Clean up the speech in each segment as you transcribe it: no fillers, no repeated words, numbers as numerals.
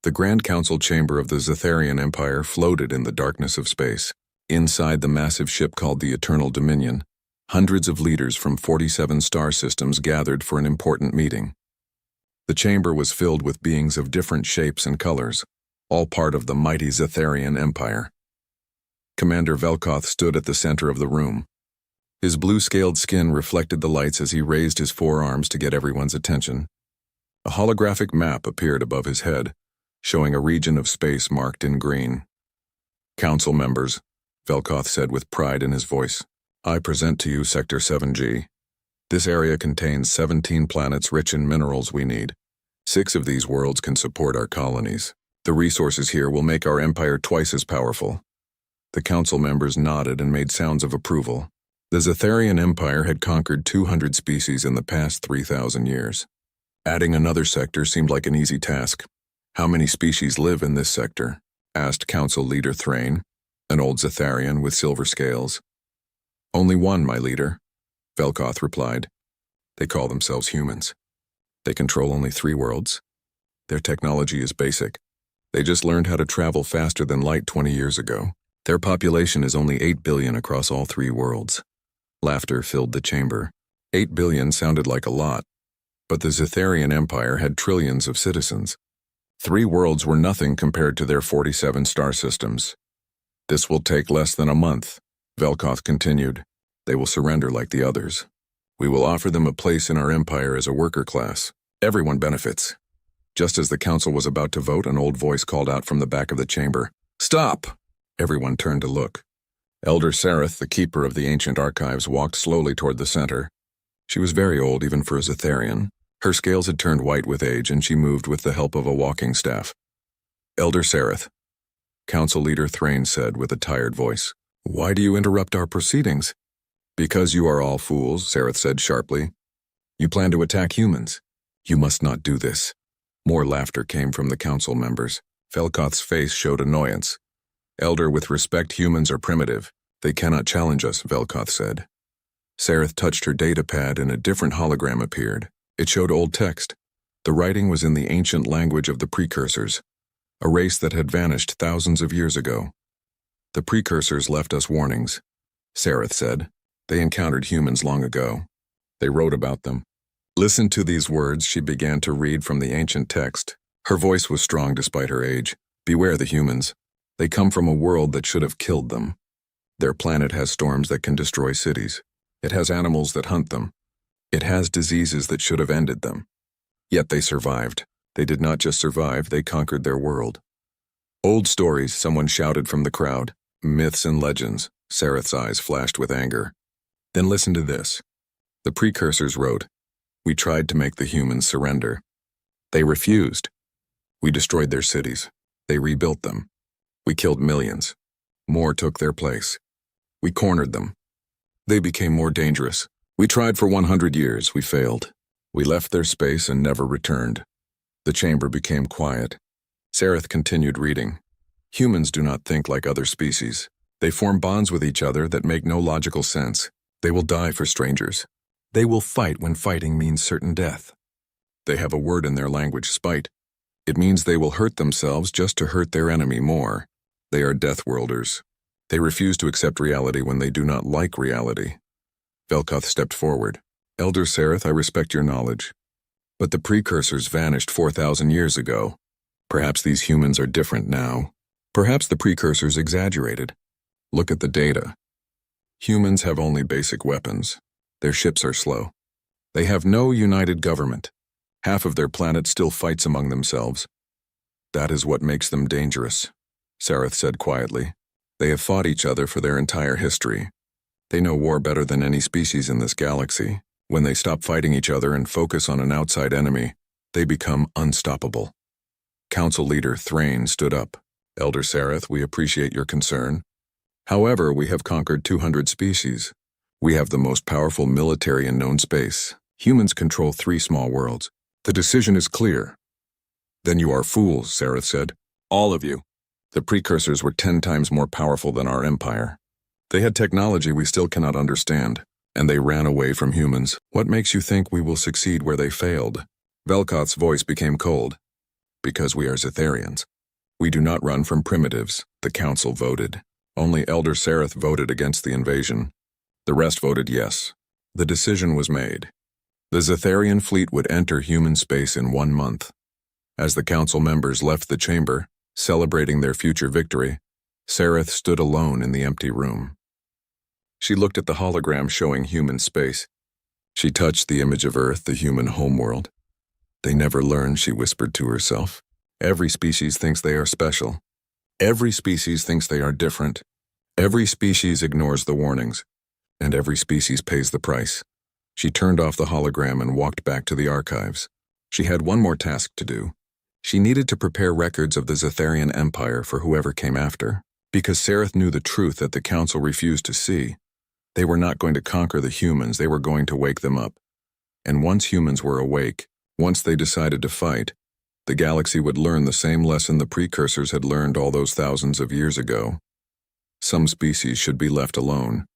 The Grand Council chamber of the Zetharian Empire floated in the darkness of space. Inside the massive ship called the Eternal Dominion, hundreds of leaders from 47 star systems gathered for an important meeting. The chamber was filled with beings of different shapes and colors, all part of the mighty Zetharian Empire. Commander Velkoth stood at the center of the room. His blue-scaled skin reflected the lights as he raised his forearms to get everyone's attention. A holographic map appeared above his head, showing a region of space marked in green. "Council members," Velkoth said with pride in his voice, "I present to you Sector 7G. This area contains 17 planets rich in minerals we need. 6 of these worlds can support our colonies. The resources here will make our empire twice as powerful." The council members nodded and made sounds of approval. The Zetharian Empire had conquered 200 species in the past 3,000 years. Adding another sector seemed like an easy task. "How many species live in this sector?" asked Council Leader Thrain, an old Zetharian with silver scales. "Only one, my leader," Velkoth replied. "They call themselves humans. They control only 3 worlds. Their technology is basic. They just learned how to travel faster than light 20 years ago. Their population is only 8 billion across all 3 worlds. Laughter filled the chamber. 8 billion sounded like a lot, but the Zetharian Empire had trillions of citizens. 3 worlds were nothing compared to their 47 star systems. "This will take less than a month," Velkoth continued. "They will surrender like the others. We will offer them a place in our empire as a worker class. Everyone benefits." Just as the council was about to vote, an old voice called out from the back of the chamber, "Stop!" Everyone turned to look. Elder Sareth, the keeper of the ancient archives, walked slowly toward the center. She was very old even for a Zetharian. Her scales had turned white with age, and she moved with the help of a walking staff. "Elder Sareth," Council Leader Thrain said with a tired voice, "why do you interrupt our proceedings?" "Because you are all fools," Sareth said sharply. "You plan to attack humans. You must not do this." More laughter came from the council members. Velkoth's face showed annoyance. "Elder, with respect, humans are primitive. They cannot challenge us," Velkoth said. Sareth touched her data pad and a different hologram appeared. It showed old text. The writing was in the ancient language of the precursors, a race that had vanished thousands of years ago. "The precursors left us warnings," Sareth said. "They encountered humans long ago. They wrote about them." "Listen to these words," she began to read from the ancient text. Her voice was strong despite her age. "Beware the humans. They come from a world that should have killed them. Their planet has storms that can destroy cities. It has animals that hunt them. It has diseases that should have ended them. Yet they survived. They did not just survive, they conquered their world." "Old stories," someone shouted from the crowd. "Myths and legends." Sareth's eyes flashed with anger. "Then listen to this." The precursors wrote, "We tried to make the humans surrender. They refused. We destroyed their cities. They rebuilt them. We killed millions. More took their place. We cornered them. They became more dangerous. We tried for 100 years. We failed. We left their space and never returned." The chamber became quiet. Sareth continued reading. "Humans do not think like other species. They form bonds with each other that make no logical sense. They will die for strangers. They will fight when fighting means certain death. They have a word in their language, spite. It means they will hurt themselves just to hurt their enemy more. They are death worlders. They refuse to accept reality when they do not like reality." Velkoth stepped forward. "Elder Sareth, I respect your knowledge. But the precursors vanished 4,000 years ago. Perhaps these humans are different now. Perhaps the precursors exaggerated. Look at the data. Humans have only basic weapons. Their ships are slow. They have no united government. Half of their planet still fights among themselves. That is what makes them dangerous," Sareth said quietly. "They have fought each other for their entire history. They know war better than any species in this galaxy. When they stop fighting each other and focus on an outside enemy, they become unstoppable." Council Leader Thrain stood up. "Elder Sareth, we appreciate your concern. However, we have conquered 200 species. We have the most powerful military in known space. Humans control 3 small worlds. The decision is clear." "Then you are fools," Sareth said. "All of you. The precursors were 10 times more powerful than our empire. They had technology we still cannot understand, and they ran away from humans. What makes you think we will succeed where they failed?" Velkoth's voice became cold. Because we are Zetharians. We do not run from primitives, the council voted. Only Elder Sereth voted against the invasion. The rest voted yes. The decision was made. The Zetharian fleet would enter human space in 1 month. As the council members left the chamber, celebrating their future victory, Sereth stood alone in the empty room. She looked at the hologram showing human space. She touched the image of Earth, the human homeworld. They never learn, she whispered to herself. Every species thinks they are special. Every species thinks they are different. Every species ignores the warnings. And every species pays the price. She turned off the hologram and walked back to the archives. She had one more task to do. She needed to prepare records of the Zetharian Empire for whoever came after. Because Sereth knew the truth that the council refused to see. They were not going to conquer the humans, they were going to wake them up. And once humans were awake, once they decided to fight, the galaxy would learn the same lesson the precursors had learned all those thousands of years ago. Some species should be left alone.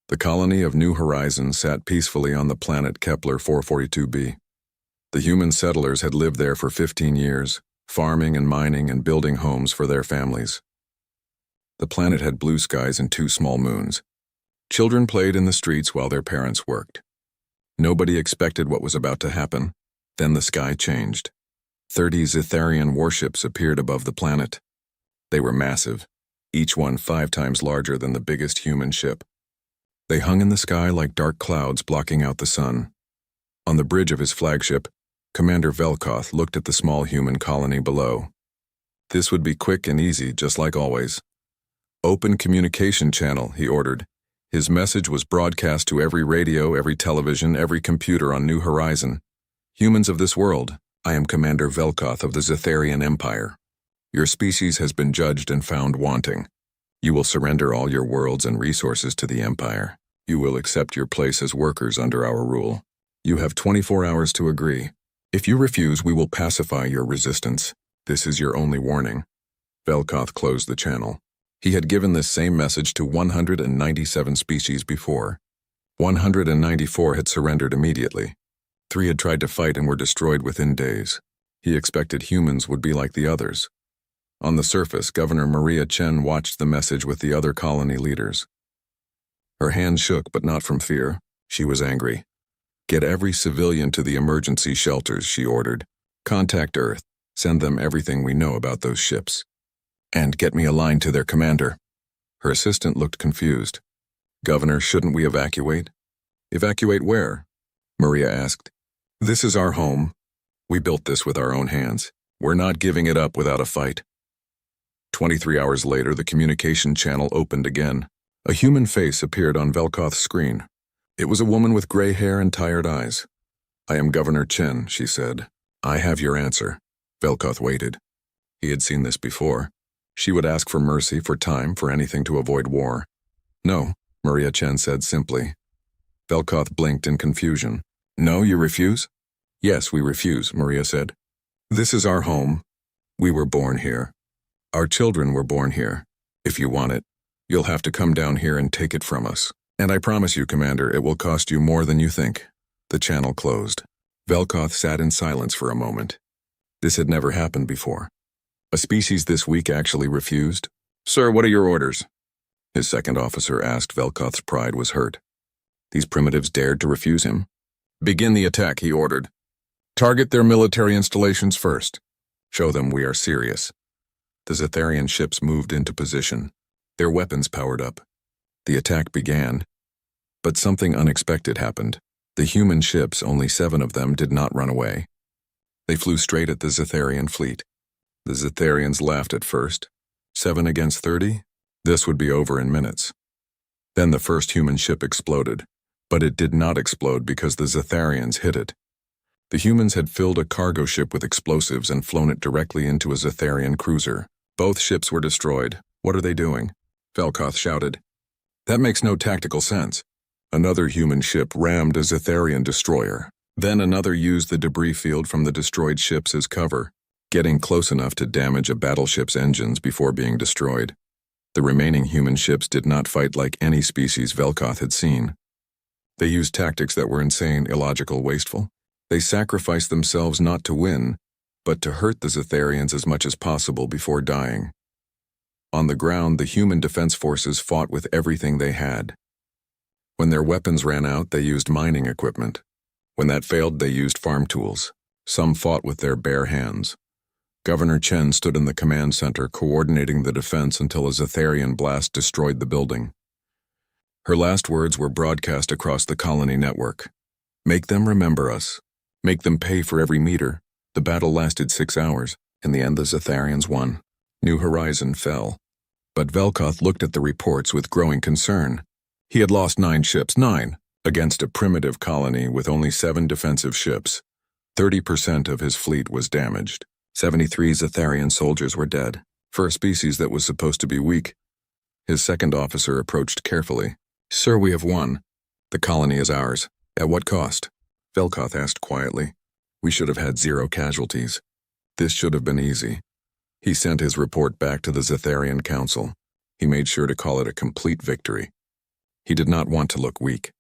The colony of New Horizons sat peacefully on the planet Kepler 442b. The human settlers had lived there for 15 years, farming and mining and building homes for their families. The planet had blue skies and 2 small moons. Children played in the streets while their parents worked. Nobody expected what was about to happen. Then the sky changed. 30 Zetharian warships appeared above the planet. They were massive, each one 5 times larger than the biggest human ship. They hung in the sky like dark clouds blocking out the sun. On the bridge of his flagship, Commander Velkoth looked at the small human colony below. This would be quick and easy, just like always. Open communication channel, he ordered. His message was broadcast to every radio, every television, every computer on New Horizon. Humans of this world, I am Commander Velkoth of the Zetharian Empire. Your species has been judged and found wanting. You will surrender all your worlds and resources to the Empire. You will accept your place as workers under our rule. You have 24 hours to agree. If you refuse, we will pacify your resistance. This is your only warning. Velkoth closed the channel. He had given this same message to 197 species before. 194 had surrendered immediately. 3 had tried to fight and were destroyed within days. He expected humans would be like the others. On the surface, Governor Maria Chen watched the message with the other colony leaders. Her hands shook, but not from fear. She was angry. Get every civilian to the emergency shelters, she ordered. Contact Earth. Send them everything we know about those ships. And get me a line to their commander. Her assistant looked confused. Governor, shouldn't we evacuate? Evacuate where? Maria asked. This is our home. We built this with our own hands. We're not giving it up without a fight. 23 hours later, the communication channel opened again. A human face appeared on Velkoth's screen. It was a woman with gray hair and tired eyes. I am Governor Chen, she said. I have your answer. Velkoth waited. He had seen this before. She would ask for mercy, for time, for anything to avoid war. No, Maria Chen said simply. Velkoth blinked in confusion. No, you refuse? Yes, we refuse, Maria said. This is our home. We were born here. Our children were born here. If you want it, you'll have to come down here and take it from us. And I promise you, Commander, it will cost you more than you think. The channel closed. Velkoth sat in silence for a moment. This had never happened before. A species this weak actually refused. Sir, what are your orders? His second officer asked. Velkoth's pride was hurt. These primitives dared to refuse him. Begin the attack, he ordered. Target their military installations first. Show them we are serious. The Zetharian ships moved into position. Their weapons powered up. The attack began. But something unexpected happened. The human ships, only 7 of them, did not run away. They flew straight at the Zetharian fleet. The Zetharians laughed at first. 7 against 30? This would be over in minutes. Then the first human ship exploded. But it did not explode because the Zetharians hit it. The humans had filled a cargo ship with explosives and flown it directly into a Zetharian cruiser. Both ships were destroyed. What are they doing? Velkoth shouted. That makes no tactical sense. Another human ship rammed a Zetharian destroyer. Then another used the debris field from the destroyed ships as cover, getting close enough to damage a battleship's engines before being destroyed. The remaining human ships did not fight like any species Velkoth had seen. They used tactics that were insane, illogical, wasteful. They sacrificed themselves not to win, but to hurt the Zetharians as much as possible before dying. On the ground, the human defense forces fought with everything they had. When their weapons ran out, they used mining equipment. When that failed, they used farm tools. Some fought with their bare hands. Governor Chen stood in the command center coordinating the defense until a Zetharian blast destroyed the building. Her last words were broadcast across the colony network. "Make them remember us. Make them pay for every meter." The battle lasted 6 hours. In the end, the Zetharians won. New Horizon fell. But Velkoth looked at the reports with growing concern. He had lost 9 ships, 9, against a primitive colony with only 7 defensive ships. 30% of his fleet was damaged. 73 Zetharian soldiers were dead. For a species that was supposed to be weak. His second officer approached carefully. "Sir, we have won. The colony is ours. At what cost?" Velkoth asked quietly. "We should have had 0 casualties. This should have been easy." He sent his report back to the Zetharian Council. He made sure to call it a complete victory. He did not want to look weak.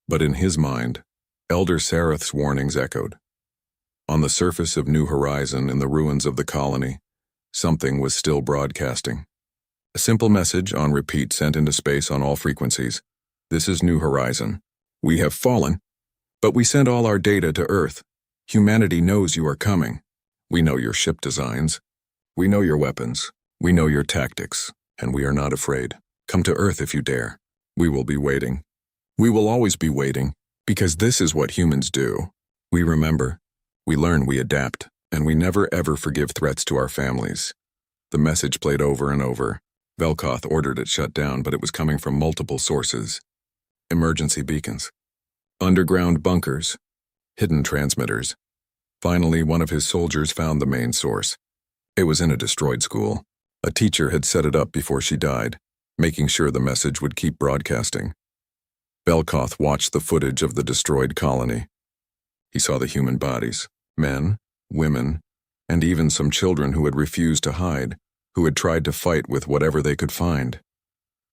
But in his mind, Elder Sareth's warnings echoed. On the surface of New Horizon, in the ruins of the colony, something was still broadcasting. A simple message on repeat sent into space on all frequencies. "This is New Horizon. We have fallen, but we sent all our data to Earth. Humanity knows you are coming. We know your ship designs. We know your weapons. We know your tactics, and we are not afraid. Come to Earth if you dare. We will be waiting. We will always be waiting, because this is what humans do. We remember, we learn, we adapt, and we never ever forgive threats to our families." The message played over and over. Velkoth ordered it shut down, but it was coming from multiple sources. Emergency beacons, underground bunkers, hidden transmitters. Finally, one of his soldiers found the main source. It was in a destroyed school. A teacher had set it up before she died, making sure the message would keep broadcasting. Velkoth watched the footage of the destroyed colony. He saw the human bodies, men, women, and even some children who had refused to hide, who had tried to fight with whatever they could find.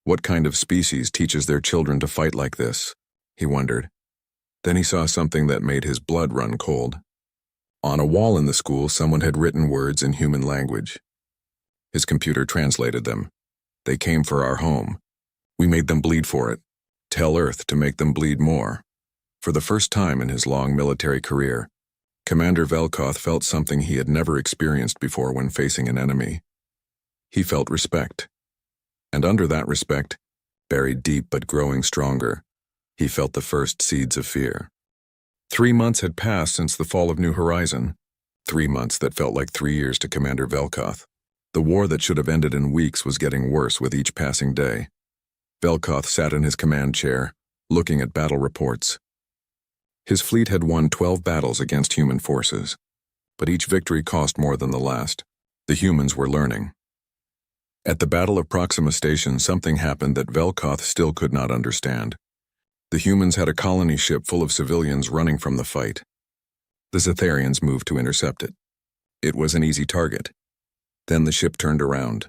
What kind of species teaches their children to fight like this? He wondered. Then he saw something that made his blood run cold. On a wall in the school, someone had written words in human language. His computer translated them. "They came for our home. We made them bleed for it. Tell Earth to make them bleed more." For the first time in his long military career, Commander Velkoth felt something he had never experienced before when facing an enemy. He felt respect. And under that respect, buried deep but growing stronger, he felt the first seeds of fear. 3 months had passed since the fall of New Horizon. 3 months that felt like 3 years to Commander Velkoth. The war that should have ended in weeks was getting worse with each passing day. Velkoth sat in his command chair, looking at battle reports. His fleet had won 12 battles against human forces, but each victory cost more than the last. The humans were learning. At the Battle of Proxima Station, something happened that Velkoth still could not understand. The humans had a colony ship full of civilians running from the fight. The Zetharians moved to intercept it. It was an easy target. Then the ship turned around.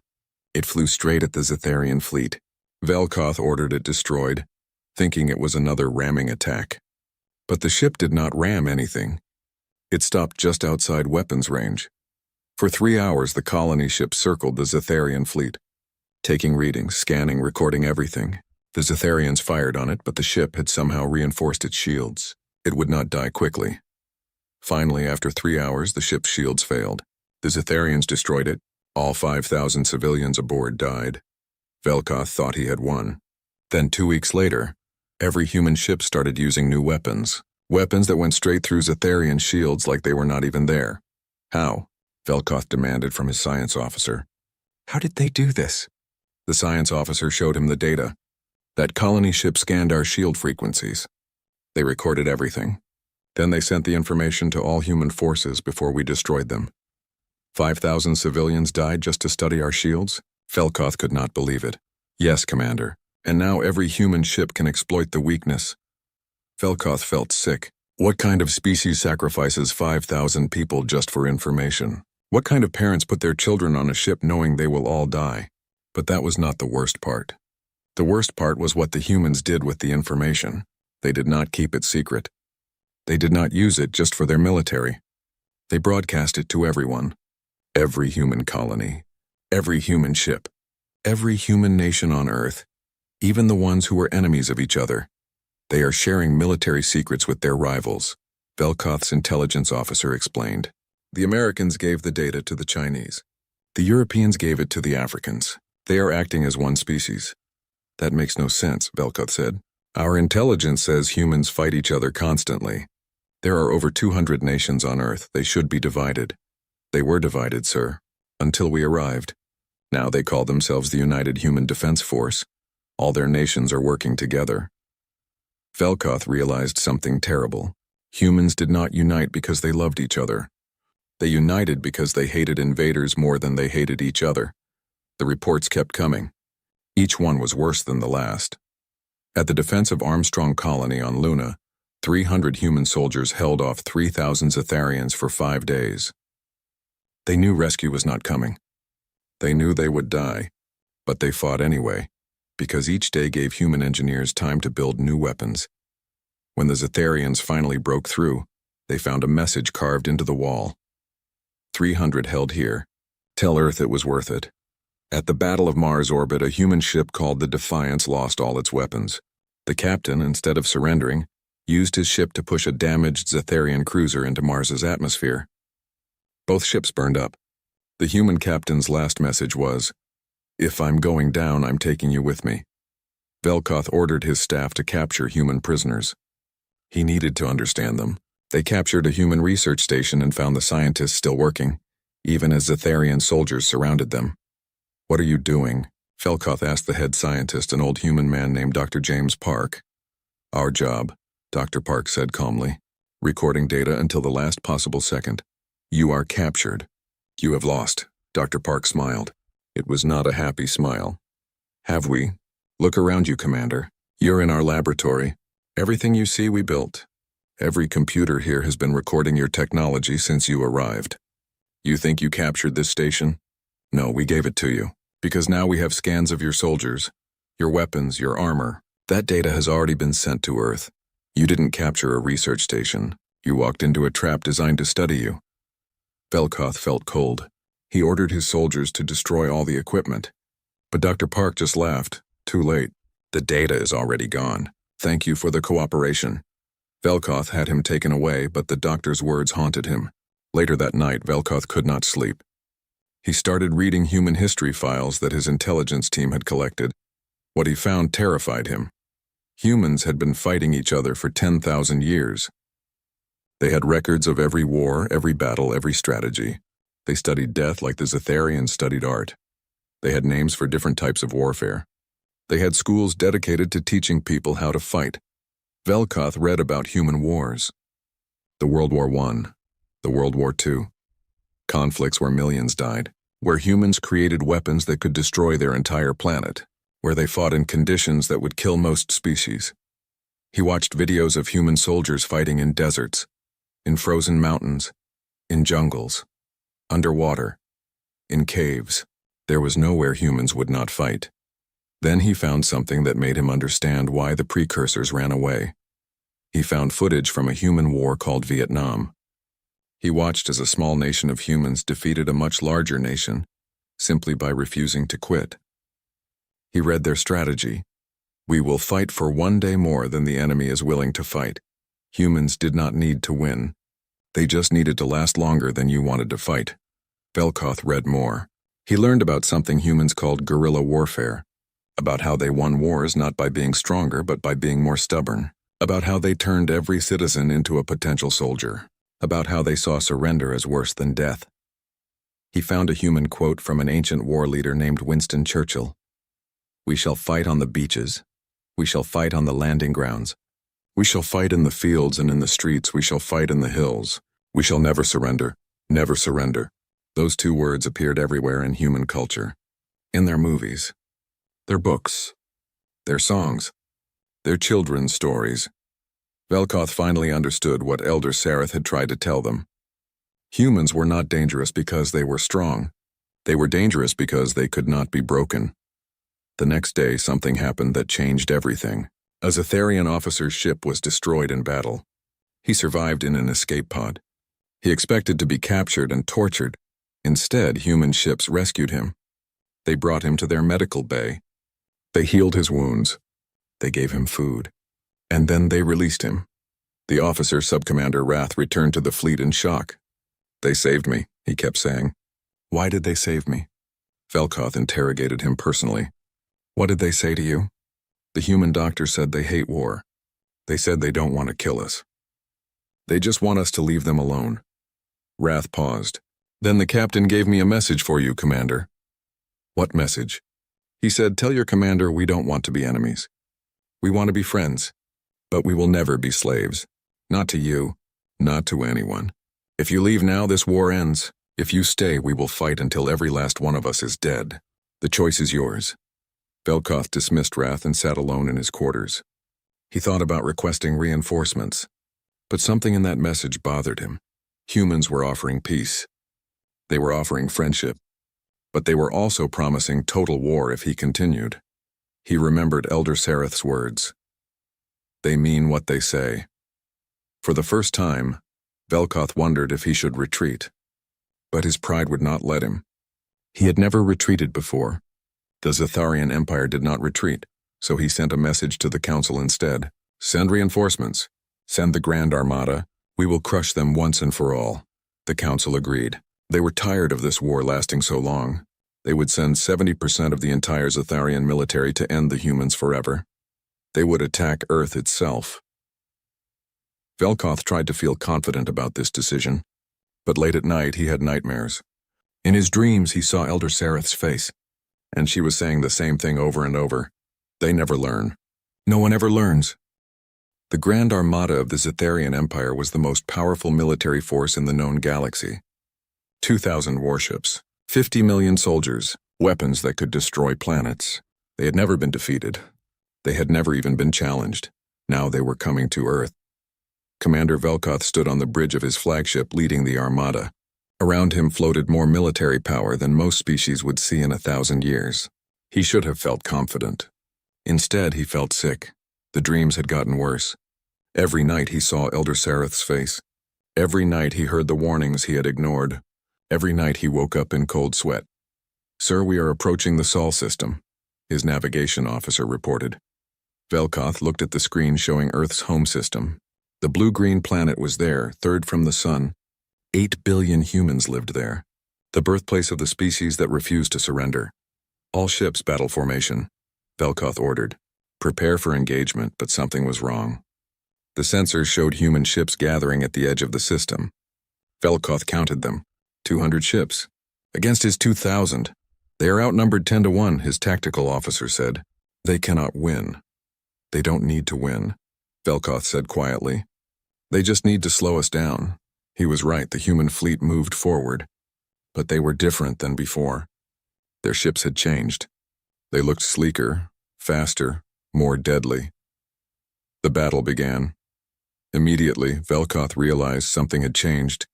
It flew straight at the Zetharian fleet. Velkoth ordered it destroyed, thinking it was another ramming attack. But the ship did not ram anything. It stopped just outside weapons range. For 3 hours, the colony ship circled the Zetharian fleet, taking readings, scanning, recording everything. The Zetharians fired on it, but the ship had somehow reinforced its shields. It would not die quickly. Finally, after 3 hours, the ship's shields failed. The Zetharians destroyed it. All 5,000 civilians aboard died. Velkoth thought he had won. Then 2 weeks later, every human ship started using new weapons. Weapons that went straight through Zetharian shields like they were not even there. How? Velkoth demanded from his science officer. How did they do this? The science officer showed him the data. That colony ship scanned our shield frequencies. They recorded everything. Then they sent the information to all human forces before we destroyed them. 5,000 civilians died just to study our shields? Velkoth could not believe it. Yes, Commander. And now every human ship can exploit the weakness. Velkoth felt sick. What kind of species sacrifices 5,000 people just for information? What kind of parents put their children on a ship knowing they will all die? But that was not the worst part. The worst part was what the humans did with the information. They did not keep it secret. They did not use it just for their military. They broadcast it to everyone. Every human colony, every human ship, every human nation on Earth, even the ones who were enemies of each other. They are sharing military secrets with their rivals, Velkoth's intelligence officer explained. The Americans gave the data to the Chinese. The Europeans gave it to the Africans. They are acting as one species. That makes no sense, Velkoth said. Our intelligence says humans fight each other constantly. There are over 200 nations on Earth. They should be divided. They were divided, sir, until we arrived. Now they call themselves the United Human Defense Force. All their nations are working together. Velkoth realized something terrible. Humans did not unite because they loved each other. They united because they hated invaders more than they hated each other. The reports kept coming. Each one was worse than the last. At the defense of Armstrong Colony on Luna, 300 human soldiers held off 3,000 Zetharians for 5 days. They knew rescue was not coming. They knew they would die, but they fought anyway, because each day gave human engineers time to build new weapons. When the Zetharians finally broke through, they found a message carved into the wall. 300 held here. Tell Earth it was worth it. At the Battle of Mars orbit, a human ship called the Defiance lost all its weapons. The captain, instead of surrendering, used his ship to push a damaged Zetharian cruiser into Mars's atmosphere. Both ships burned up. The human captain's last message was, "If I'm going down, I'm taking you with me." Velkoth ordered his staff to capture human prisoners. He needed to understand them. They captured a human research station and found the scientists still working, even as Zetharian soldiers surrounded them. "What are you doing?" Velkoth asked the head scientist, an old human man named Dr. James Park. "Our job," Dr. Park said calmly, "recording data until the last possible second. You are captured. You have lost." Dr. Park smiled. It was not a happy smile. "Have we? Look around you, Commander. You're in our laboratory. Everything you see we built. Every computer here has been recording your technology since you arrived. You think you captured this station? No, we gave it to you, because now we have scans of your soldiers, your weapons, your armor. That data has already been sent to Earth. You didn't capture a research station. You walked into a trap designed to study you." Velkoth felt cold. He ordered his soldiers to destroy all the equipment. But Dr. Park just laughed. "Too late. The data is already gone. Thank you for the cooperation." Velkoth had him taken away, but the doctor's words haunted him. Later that night, Velkoth could not sleep. He started reading human history files that his intelligence team had collected. What he found terrified him. Humans had been fighting each other for 10,000 years. They had records of every war, every battle, every strategy. They studied death like the Zetharians studied art. They had names for different types of warfare. They had schools dedicated to teaching people how to fight. Velkoth read about human wars. The World War I, the World War II. Conflicts where millions died, where humans created weapons that could destroy their entire planet, where they fought in conditions that would kill most species. He watched videos of human soldiers fighting in deserts, in frozen mountains, in jungles, underwater, in caves. There was nowhere humans would not fight. Then he found something that made him understand why the precursors ran away. He found footage from a human war called Vietnam. He watched as a small nation of humans defeated a much larger nation simply by refusing to quit. He read their strategy. We will fight for 1 day more than the enemy is willing to fight. Humans did not need to win. They just needed to last longer than you wanted to fight. Velkoth read more. He learned about something humans called guerrilla warfare, about how they won wars not by being stronger but by being more stubborn, about how they turned every citizen into a potential soldier, about how they saw surrender as worse than death. He found a human quote from an ancient war leader named Winston Churchill. "We shall fight on the beaches. We shall fight on the landing grounds. We shall fight in the fields and in the streets. We shall fight in the hills. We shall never surrender, never surrender." Those 2 words appeared everywhere in human culture. In their movies, their books, their songs, their children's stories. Velkoth finally understood what Elder Sareth had tried to tell them. Humans were not dangerous because they were strong. They were dangerous because they could not be broken. The next day, something happened that changed everything. A Zetharian officer's ship was destroyed in battle. He survived in an escape pod. He expected to be captured and tortured. Instead, human ships rescued him. They brought him to their medical bay. They healed his wounds. They gave him food. And then they released him. The officer, Subcommander Wrath, returned to the fleet in shock. "They saved me," he kept saying. "Why did they save me?" Velkoth interrogated him personally. "What did they say to you?" "The human doctor said they hate war. They said they don't want to kill us. They just want us to leave them alone." Wrath paused. "Then the captain gave me a message for you, Commander." "What message?" "He said, tell your commander we don't want to be enemies. We want to be friends. But we will never be slaves. Not to you, not to anyone. If you leave now, this war ends. If you stay, we will fight until every last one of us is dead. The choice is yours." Velkoth dismissed Wrath and sat alone in his quarters. He thought about requesting reinforcements. But something in that message bothered him. Humans were offering peace. They were offering friendship. But they were also promising total war if he continued. He remembered Elder Sereth's words. They mean what they say. For the first time, Velkoth wondered if he should retreat. But his pride would not let him. He had never retreated before. The Zetharian Empire did not retreat, so he sent a message to the Council instead. "Send reinforcements. Send the Grand Armada. We will crush them once and for all." The Council agreed. They were tired of this war lasting so long. They would send 70% of the entire Zetharian military to end the humans forever. They would attack Earth itself. Velkoth tried to feel confident about this decision, but late at night he had nightmares. In his dreams he saw Elder Sereth's face, and she was saying the same thing over and over. They never learn. No one ever learns. The Grand Armada of the Zetharian Empire was the most powerful military force in the known galaxy. 2,000 warships, 50 million soldiers, weapons that could destroy planets. They had never been defeated. They had never even been challenged. Now they were coming to Earth. Commander Velkoth stood on the bridge of his flagship leading the Armada. Around him floated more military power than most species would see in 1,000 years. He should have felt confident. Instead, he felt sick. The dreams had gotten worse. Every night he saw Elder Sereth's face. Every night he heard the warnings he had ignored. Every night he woke up in cold sweat. "Sir, we are approaching the Sol system," his navigation officer reported. Velkoth looked at the screen showing Earth's home system. The blue-green planet was there, third from the sun. 8 billion humans lived there. The birthplace of the species that refused to surrender. "All ships battle formation," Velkoth ordered. "Prepare for engagement," but something was wrong. The sensors showed human ships gathering at the edge of the system. Velkoth counted them. 200 ships. Against his 2,000. "They are outnumbered 10 to 1, his tactical officer said. "They cannot win." "They don't need to win," Velkoth said quietly. "They just need to slow us down." He was right, the human fleet moved forward. But they were different than before. Their ships had changed. They looked sleeker, faster, more deadly. The battle began. Immediately, Velkoth realized something had changed.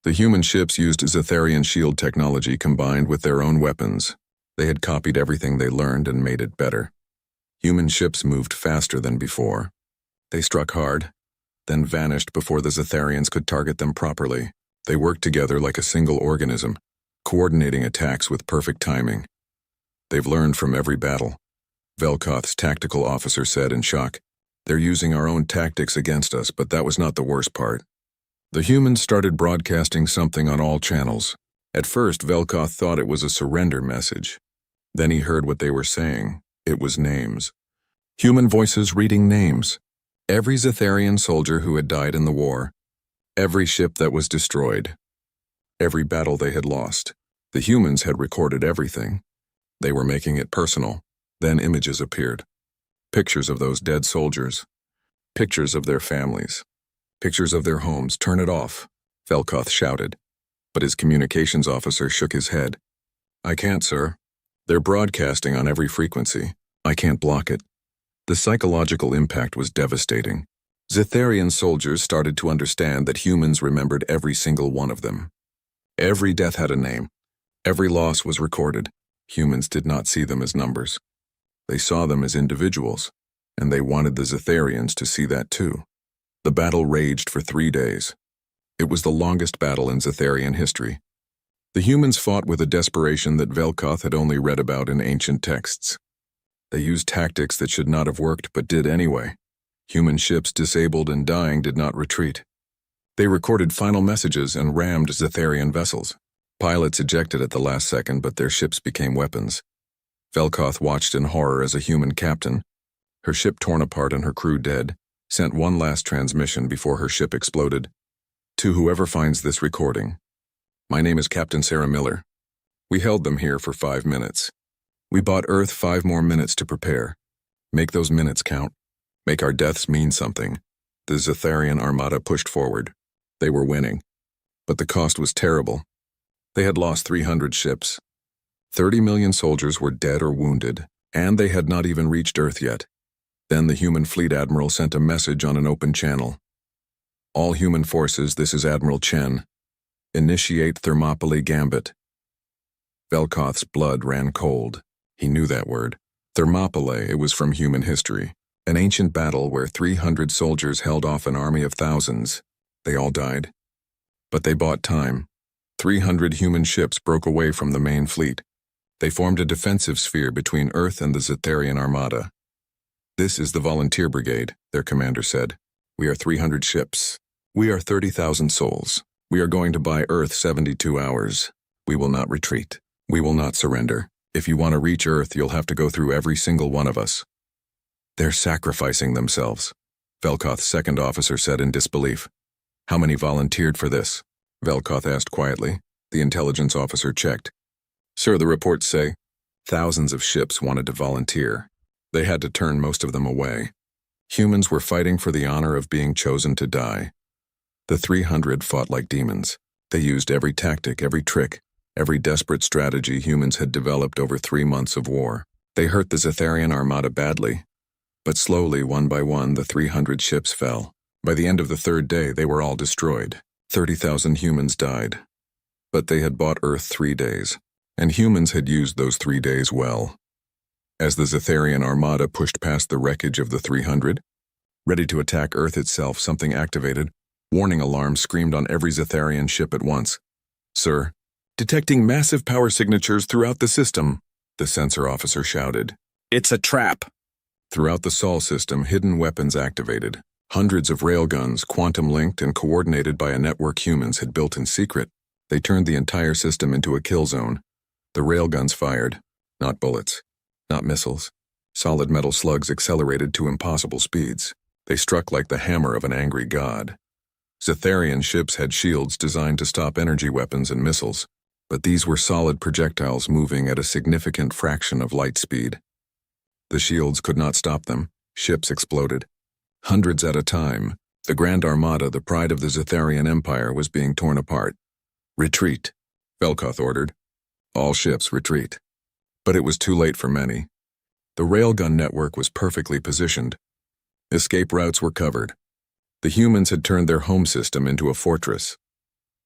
The human ships used Zetharian shield technology combined with their own weapons. They had copied everything they learned and made it better. Human ships moved faster than before. They struck hard, then vanished before the Zetharians could target them properly. They worked together like a single organism, coordinating attacks with perfect timing. "They've learned from every battle," Velkoth's tactical officer said in shock. "They're using our own tactics against us, but that was not the worst part." The humans started broadcasting something on all channels. At first, Velkoth thought it was a surrender message. Then he heard what they were saying. It was names. Human voices reading names. Every Zetharian soldier who had died in the war. Every ship that was destroyed. Every battle they had lost. The humans had recorded everything. They were making it personal. Then images appeared. Pictures of those dead soldiers. Pictures of their families. Pictures of their homes. "Turn it off," Velkoth shouted. But his communications officer shook his head. "I can't, sir. They're broadcasting on every frequency. I can't block it." The psychological impact was devastating. Zetharian soldiers started to understand that humans remembered every single one of them. Every death had a name. Every loss was recorded. Humans did not see them as numbers. They saw them as individuals, and they wanted the Zetharians to see that too. The battle raged for 3 days. It was the longest battle in Zetharian history. The humans fought with a desperation that Velkoth had only read about in ancient texts. They used tactics that should not have worked but did anyway. Human ships disabled and dying did not retreat. They recorded final messages and rammed Zetharian vessels. Pilots ejected at the last second, but their ships became weapons. Velkoth watched in horror as a human captain, her ship torn apart and her crew dead, sent one last transmission before her ship exploded. To whoever finds this recording, my name is Captain Sarah Miller. We held them here for 5 minutes. We bought Earth 5 more minutes to prepare. Make those minutes count. Make our deaths mean something. The Zetharian armada pushed forward. They were winning. But the cost was terrible. They had lost 300 ships. 30 million soldiers were dead or wounded, and they had not even reached Earth yet. Then the human fleet admiral sent a message on an open channel. All human forces, this is Admiral Chen. Initiate Thermopylae Gambit. Velkoth's blood ran cold. He knew that word. Thermopylae, it was from human history. An ancient battle where 300 soldiers held off an army of thousands. They all died. But they bought time. 300 human ships broke away from the main fleet. They formed a defensive sphere between Earth and the Zetharian armada. This is the Volunteer Brigade, their commander said. We are 300 ships. We are 30,000 souls. We are going to buy Earth 72 hours. We will not retreat. We will not surrender. If you want to reach Earth, you'll have to go through every single one of us. They're sacrificing themselves, Velkoth's second officer said in disbelief. How many volunteered for this? Velkoth asked quietly. The intelligence officer checked. Sir, the reports say thousands of ships wanted to volunteer. They had to turn most of them away. Humans were fighting for the honor of being chosen to die. The 300 fought like demons. They used every tactic, every trick, every desperate strategy humans had developed over 3 months of war. They hurt the Zetharian armada badly. But slowly, one by one, the 300 ships fell. By the end of the 3rd day, they were all destroyed. 30,000 humans died. But they had bought Earth 3 days, and humans had used those 3 days well. As the Zetharian armada pushed past the wreckage of the 300, ready to attack Earth itself, something activated. Warning alarms screamed on every Zetharian ship at once. Sir, detecting massive power signatures throughout the system, the sensor officer shouted. It's a trap. Throughout the Sol system, hidden weapons activated. Hundreds of railguns, quantum-linked and coordinated by a network humans had built in secret. They turned the entire system into a kill zone. The railguns fired, not bullets. Not missiles. Solid metal slugs accelerated to impossible speeds. They struck like the hammer of an angry god. Zetharian ships had shields designed to stop energy weapons and missiles, but these were solid projectiles moving at a significant fraction of light speed. The shields could not stop them. Ships exploded. Hundreds at a time, the Grand Armada, the pride of the Zetharian Empire, was being torn apart. Retreat, Velkoth ordered. All ships retreat. But it was too late for many. The railgun network was perfectly positioned. Escape routes were covered. The humans had turned their home system into a fortress.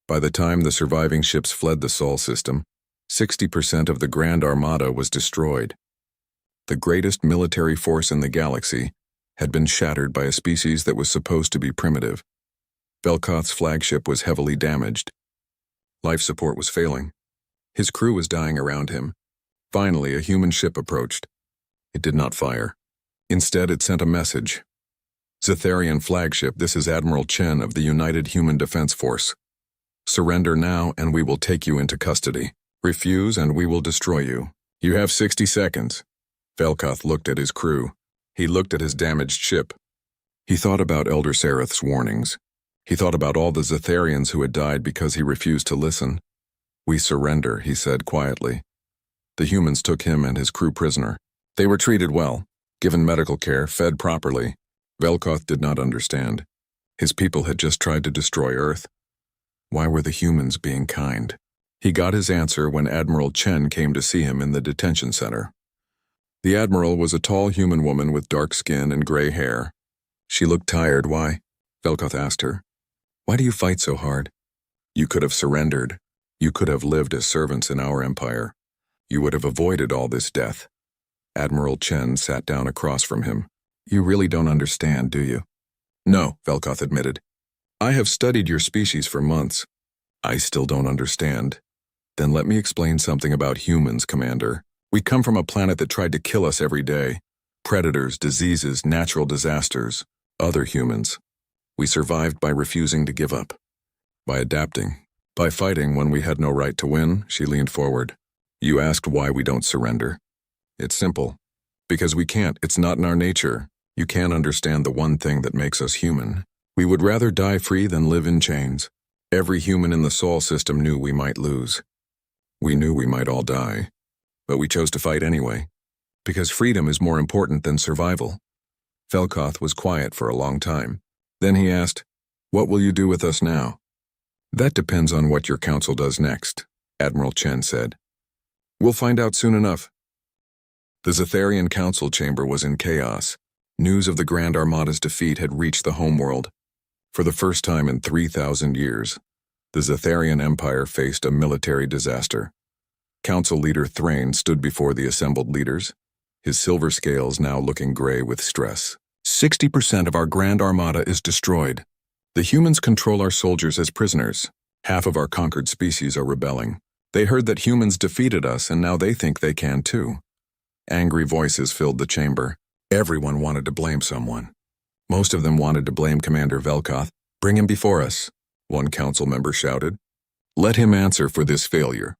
By the time the surviving ships fled the Sol system, 60% of the Grand Armada was destroyed. The greatest military force in the galaxy had been shattered by a species that was supposed to be primitive. Velkoth's flagship was heavily damaged. Life support was failing. His crew was dying around him. Finally, a human ship approached. It did not fire. Instead, it sent a message. Zetharian flagship, this is Admiral Chen of the United Human Defense Force. Surrender now and we will take you into custody. Refuse and we will destroy you. You have 60 seconds. Velkoth looked at his crew. He looked at his damaged ship. He thought about Elder Sereth's warnings. He thought about all the Zetharians who had died because he refused to listen. We surrender, he said quietly. The humans took him and his crew prisoner. They were treated well, given medical care, fed properly. Velkoth did not understand. His people had just tried to destroy Earth. Why were the humans being kind? He got his answer when Admiral Chen came to see him in the detention center. The Admiral was a tall human woman with dark skin and gray hair. She looked tired. Why? Velkoth asked her. Why do you fight so hard? You could have surrendered. You could have lived as servants in our empire. You would have avoided all this death. Admiral Chen sat down across from him. You really don't understand, do you? No, Velkoth admitted. I have studied your species for months. I still don't understand. Then let me explain something about humans, Commander. We come from a planet that tried to kill us every day. Predators, diseases, natural disasters, other humans. We survived by refusing to give up. By adapting. By fighting when we had no right to win. She leaned forward. You asked why we don't surrender. It's simple. Because we can't. It's not in our nature. You can't understand the one thing that makes us human. We would rather die free than live in chains. Every human in the Sol system knew we might lose. We knew we might all die. But we chose to fight anyway. Because freedom is more important than survival. Velkoth was quiet for a long time. Then he asked, "What will you do with us now?" "That depends on what your council does next," Admiral Chen said. "We'll find out soon enough." The Zetharian council chamber was in chaos. News of the Grand Armada's defeat had reached the homeworld. For the first time in 3,000 years, the Zetharian Empire faced a military disaster. Council leader Thrain stood before the assembled leaders, his silver scales now looking gray with stress. 60% of our Grand Armada is destroyed. The humans control our soldiers as prisoners. Half of our conquered species are rebelling. They heard that humans defeated us, and now they think they can too. Angry voices filled the chamber. Everyone wanted to blame someone. Most of them wanted to blame Commander Velkoth. "Bring him before us," one council member shouted. "Let him answer for this failure."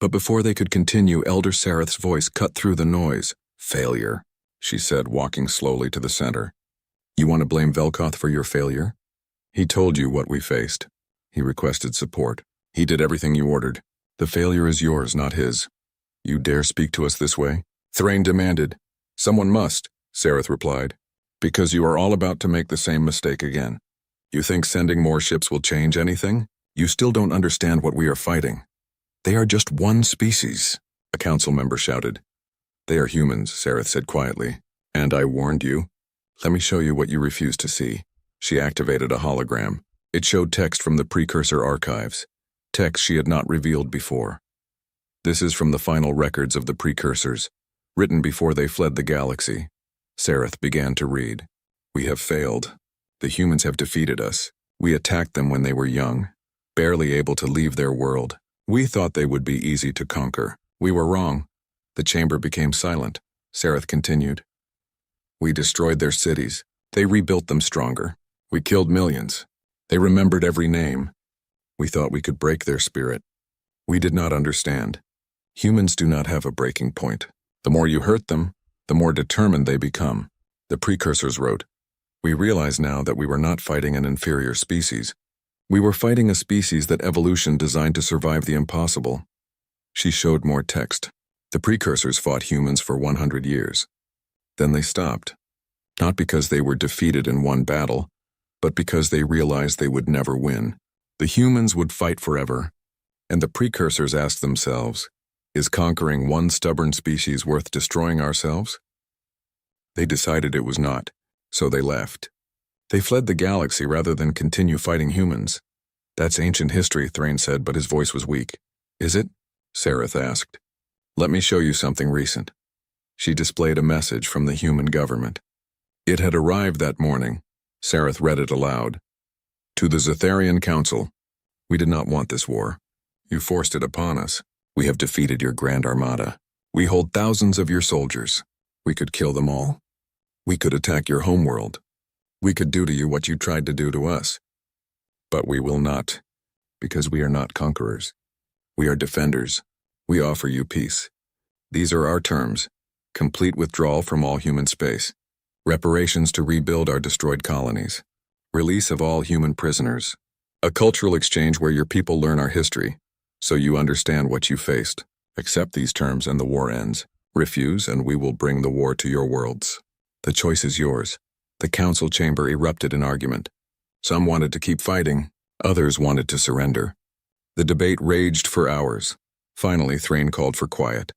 But before they could continue, Elder Sareth's voice cut through the noise. "Failure," she said, walking slowly to the center. "You want to blame Velkoth for your failure? He told you what we faced. He requested support. He did everything you ordered. The failure is yours, not his. You dare speak to us this way?" Thrain demanded. "Someone must," Sareth replied, "because you are all about to make the same mistake again. You think sending more ships will change anything? You still don't understand what we are fighting. They are just one species," a council member shouted. "They are humans," Sareth said quietly. "And I warned you. Let me show you what you refuse to see." She activated a hologram. It showed text from the precursor archives, text she had not revealed before. "This is from the final records of the precursors, written before they fled the galaxy." Sareth began to read. "We have failed. The humans have defeated us. We attacked them when they were young, barely able to leave their world. We thought they would be easy to conquer. We were wrong." The chamber became silent. Sareth continued. "We destroyed their cities. They rebuilt them stronger. We killed millions. They remembered every name. We thought we could break their spirit. We did not understand. Humans do not have a breaking point. The more you hurt them, the more determined they become." The precursors wrote, "We realize now that we were not fighting an inferior species. We were fighting a species that evolution designed to survive the impossible." She showed more text. "The precursors fought humans for 100 years. Then they stopped. Not because they were defeated in one battle, but because they realized they would never win. The humans would fight forever. And the precursors asked themselves, is conquering one stubborn species worth destroying ourselves? They decided it was not, so they left. They fled the galaxy rather than continue fighting humans." "That's ancient history," Thrain said, but his voice was weak. "Is it?" Sareth asked. "Let me show you something recent." She displayed a message from the human government. It had arrived that morning. Sareth read it aloud. "To the Zetharian Council. We did not want this war. You forced it upon us. We have defeated your Grand Armada. We hold thousands of your soldiers. We could kill them all. We could attack your homeworld. We could do to you what you tried to do to us. But we will not, because we are not conquerors. We are defenders. We offer you peace. These are our terms: complete withdrawal from all human space, reparations to rebuild our destroyed colonies, release of all human prisoners, a cultural exchange where your people learn our history, so you understand what you faced. Accept these terms and the war ends. Refuse and we will bring the war to your worlds. The choice is yours." The council chamber erupted in argument. Some wanted to keep fighting, others wanted to surrender. The debate raged for hours. Finally, Thrain called for quiet.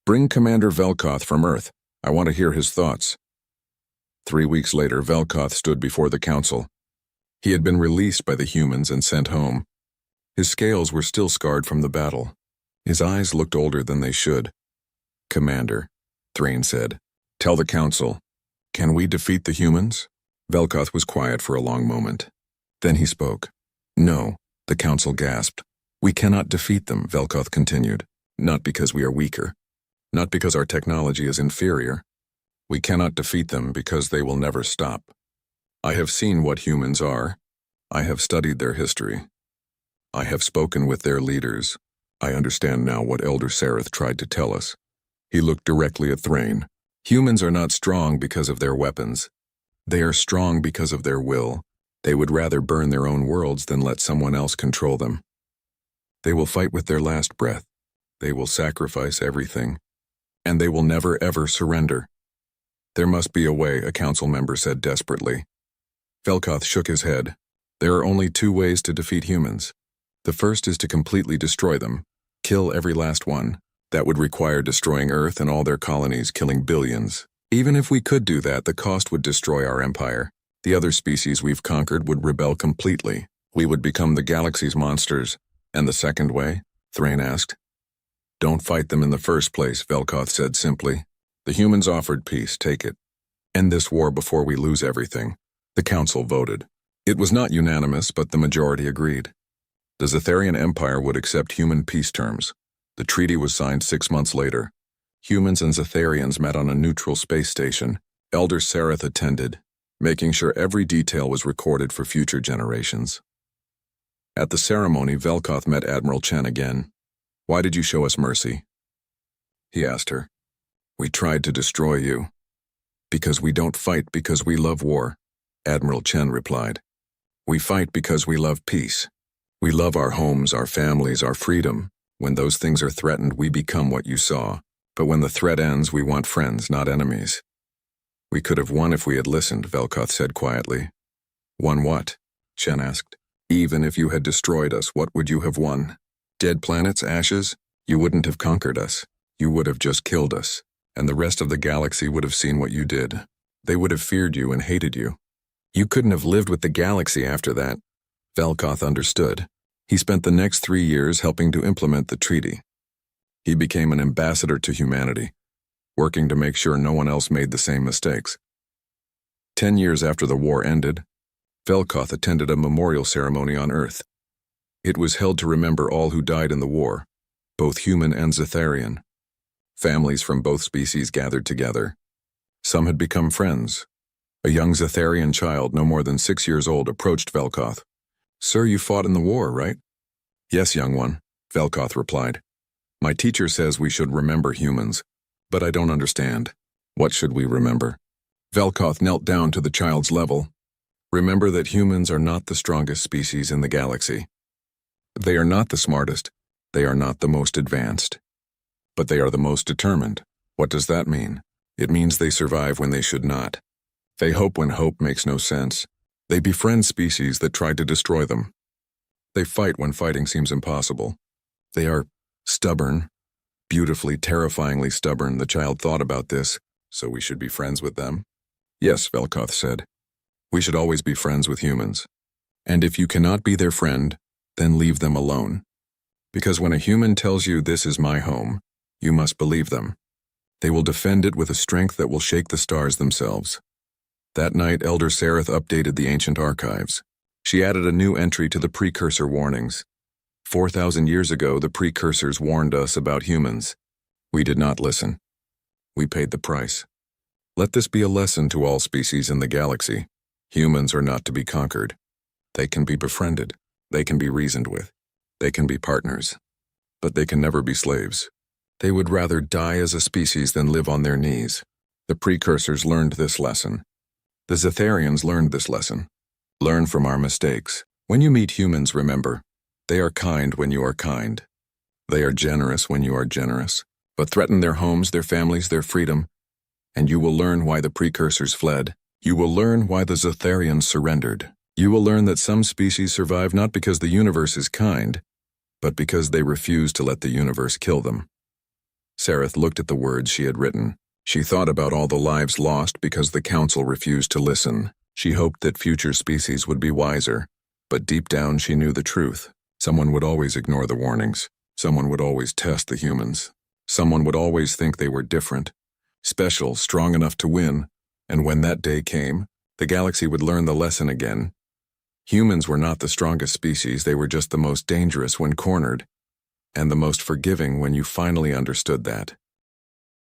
"Bring Commander Velkoth from Earth. I want to hear his thoughts." 3 weeks later, Velkoth stood before the council. He had been released by the humans and sent home. His scales were still scarred from the battle. His eyes looked older than they should. "Commander," Thrain said, "tell the council, can we defeat the humans?" Velkoth was quiet for a long moment. Then he spoke. No, the council gasped. We cannot defeat them, Velkoth continued. Not because we are weaker. Not because our technology is inferior. We cannot defeat them because they will never stop. I have seen what humans are. I have studied their history. I have spoken with their leaders. I understand now what Elder Sareth tried to tell us. He looked directly at Thrain. Humans are not strong because of their weapons. They are strong because of their will. They would rather burn their own worlds than let someone else control them. They will fight with their last breath. They will sacrifice everything. And they will never ever surrender. There must be a way, a council member said desperately. Velkoth shook his head. There are only two ways to defeat humans. The first is to completely destroy them. Kill every last one. That would require destroying Earth and all their colonies, killing billions. Even if we could do that, the cost would destroy our empire. The other species we've conquered would rebel completely. We would become the galaxy's monsters. And the second way? Thrain asked. Don't fight them in the first place, Velkoth said simply. The humans offered peace, take it. End this war before we lose everything. The council voted. It was not unanimous, but the majority agreed. The Zetharian Empire would accept human peace terms. The treaty was signed 6 months later. Humans and Zetharians met on a neutral space station. Elder Sareth attended, making sure every detail was recorded for future generations. At the ceremony, Velkoth met Admiral Chen again. Why did you show us mercy? He asked her. We tried to destroy you. Because we don't fight because we love war, Admiral Chen replied. We fight because we love peace. We love our homes, our families, our freedom. When those things are threatened, we become what you saw. But when the threat ends, we want friends, not enemies. We could have won if we had listened, Velkoth said quietly. Won what? Chen asked. Even if you had destroyed us, what would you have won? Dead planets, ashes? You wouldn't have conquered us. You would have just killed us. And the rest of the galaxy would have seen what you did. They would have feared you and hated you. You couldn't have lived with the galaxy after that. Velkoth understood. He spent the next 3 years helping to implement the treaty. He became an ambassador to humanity, working to make sure no one else made the same mistakes. 10 years after the war ended, Velkoth attended a memorial ceremony on Earth. It was held to remember all who died in the war, both human and Zetharian. Families from both species gathered together. Some had become friends. A young Zetharian child, no more than 6 years old, approached Velkoth. Sir, you fought in the war, right? Yes, young one, Velkoth replied. My teacher says we should remember humans, but I don't understand. What should we remember? Velkoth knelt down to the child's level. Remember that humans are not the strongest species in the galaxy. They are not the smartest. They are not the most advanced. But they are the most determined. What does that mean? It means they survive when they should not. They hope when hope makes no sense. They befriend species that try to destroy them. They fight when fighting seems impossible. They are stubborn, beautifully, terrifyingly stubborn. The child thought about this, so we should be friends with them. Yes, Velkoth said. We should always be friends with humans. And if you cannot be their friend, then leave them alone. Because when a human tells you this is my home, you must believe them. They will defend it with a strength that will shake the stars themselves. That night, Elder Sareth updated the ancient archives. She added a new entry to the precursor warnings. 4,000 years ago, the precursors warned us about humans. We did not listen. We paid the price. Let this be a lesson to all species in the galaxy. Humans are not to be conquered. They can be befriended. They can be reasoned with. They can be partners. But they can never be slaves. They would rather die as a species than live on their knees. The precursors learned this lesson. The Zetharians learned this lesson. Learn from our mistakes. When you meet humans, remember, they are kind when you are kind. They are generous when you are generous. But threaten their homes, their families, their freedom, and you will learn why the precursors fled. You will learn why the Zetharians surrendered. You will learn that some species survive not because the universe is kind, but because they refuse to let the universe kill them. Sareth looked at the words she had written. She thought about all the lives lost because the council refused to listen. She hoped that future species would be wiser, but deep down she knew the truth. Someone would always ignore the warnings. Someone would always test the humans. Someone would always think they were different, special, strong enough to win, and when that day came, the galaxy would learn the lesson again. Humans were not the strongest species, they were just the most dangerous when cornered, and the most forgiving when you finally understood that.